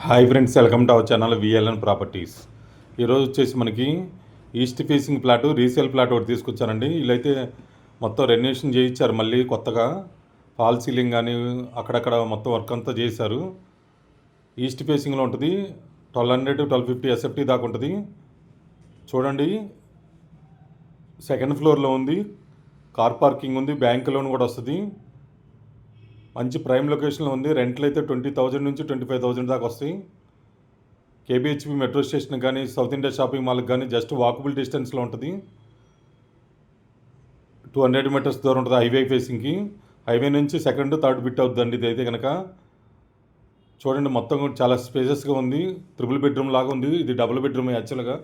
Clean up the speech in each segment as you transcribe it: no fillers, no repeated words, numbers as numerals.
Hi friends, welcome to our channel VLN properties. ఈరోజు వచ్చేసి మనకి east facing plot, resale plot ఒకటి తీసుకొచ్చానండి. వీళ్ళైతే మొత్తం రెన్యువేషన్ చేయించారు, మళ్ళీ కొత్తగా ఫాల్ సీలింగ్ కానీ అక్కడక్కడ మొత్తం వర్క్ అంతా చేశారు. ఈస్ట్ ఫేసింగ్లో ఉంటుంది. 1200 1250 ఎస్ఎఫ్టీ దాకా ఉంటుంది. చూడండి, సెకండ్ ఫ్లోర్లో ఉంది. కార్ పార్కింగ్ ఉంది, బ్యాంక్ లోన్ కూడా వస్తుంది. మంచి ప్రైమ్ లొకేషన్లో ఉంది. రెంట్లు అయితే 20,000 నుంచి 25,000 దాకా వస్తాయి. కేబిహెచ్పి మెట్రో స్టేషన్ కానీ సౌత్ ఇండియా షాపింగ్ మాల్కి కానీ జస్ట్ వాకబుల్ డిస్టెన్స్లో ఉంటుంది. 200 మీటర్స్ దూరం ఉంటుంది హైవే ఫేసింగ్కి. హైవే నుంచి సెకండ్ థర్డ్ బిట్ అవుతుందండి ఇది అయితే కనుక. చూడండి, మొత్తం చాలా స్పేసెస్గా ఉంది. ట్రిపుల్ బెడ్రూమ్ లాగా ఉంది. ఇది డబుల్ బెడ్రూమ్ యాక్చువల్గా.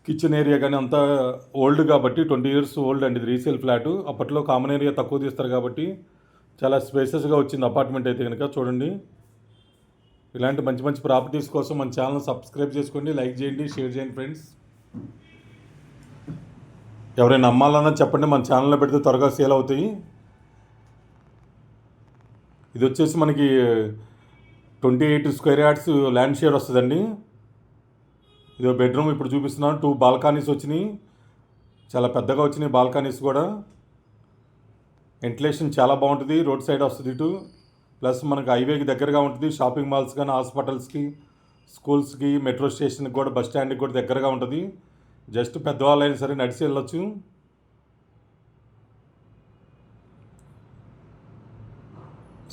కిచెన్ ఏరియా కానీ అంతా ఓల్డ్ కాబట్టి 20 years ఓల్డ్ అండి. ఇది రీసేల్ ఫ్లాట్. అప్పట్లో కామన్ ఏరియా తక్కువ తీస్తారు కాబట్టి చాలా స్పేసెస్గా వచ్చింది అపార్ట్మెంట్ అయితే కనుక. చూడండి, ఇలాంటి మంచి మంచి ప్రాపర్టీస్ కోసం మన ఛానల్ సబ్స్క్రైబ్ చేసుకోండి, లైక్ చేయండి, షేర్ చేయండి ఫ్రెండ్స్. ఎవరైనా అమ్మాలన్నా చెప్పండి, మన ఛానల్లో పెడితే త్వరగా సేల్ అవుతాయి. ఇది వచ్చేసి మనకి 28 square yards ల్యాండ్ షేర్ వస్తుందండి. ఇదో బెడ్రూమ్ ఇప్పుడు చూపిస్తున్నాను. 2 బాల్కనీస్ వచ్చినాయి, చాలా పెద్దగా వచ్చినాయి బాల్కనీస్ కూడా. వెంటిలేషన్ చాలా బాగుంటుంది. రోడ్ సైడ్ వస్తుంది ఇటు, ప్లస్ మనకు హైవేకి దగ్గరగా ఉంటుంది. షాపింగ్ మాల్స్ కానీ, హాస్పిటల్స్కి, స్కూల్స్కి, మెట్రో స్టేషన్కి కూడా, బస్ స్టాండ్కి కూడా దగ్గరగా ఉంటుంది. జస్ట్ పెద్దవాళ్ళైనా సరే నడిచి వెళ్ళొచ్చు.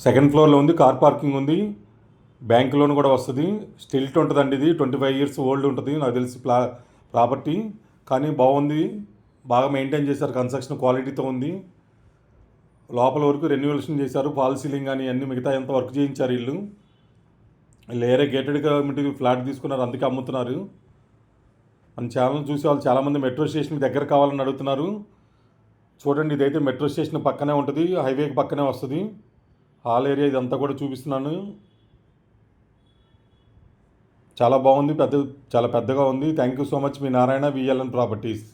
సెకండ్ ఫ్లోర్లో ఉంది, కార్ పార్కింగ్ ఉంది, బ్యాంక్ లోన్ కూడా వస్తుంది. స్టిల్ట్ ఉంటుందండి. ఇది 25 years ఓల్డ్ ఉంటుంది నాకు తెలిసి ప్రాపర్టీ. కానీ బాగుంది, బాగా మెయింటైన్ చేశారు, కన్స్ట్రక్షన్ క్వాలిటీతో ఉంది. లోపల వరకు రెన్యువేషన్ చేశారు. ఫాల్ సీలింగ్ కానీ అన్ని మిగతా ఎంత వర్క్ చేయించారు వీళ్ళు. ఏరే గేటెడ్ కమ్యూనిటీ ఫ్లాట్ తీసుకున్నారు, అందుకే అమ్ముతున్నారు. మన ఛానల్ చూసే వాళ్ళు చాలామంది మెట్రో స్టేషన్కి దగ్గర కావాలని అడుగుతున్నారు. చూడండి, ఇదైతే మెట్రో స్టేషన్ పక్కనే ఉంటుంది, హైవేకి పక్కనే వస్తుంది. హాల్ ఏరియా ఇదంతా కూడా చూపిస్తున్నాను. చాలా బాగుంది, చాలా పెద్దగా ఉంది. Thank you so much. Me Narayana, VLN properties.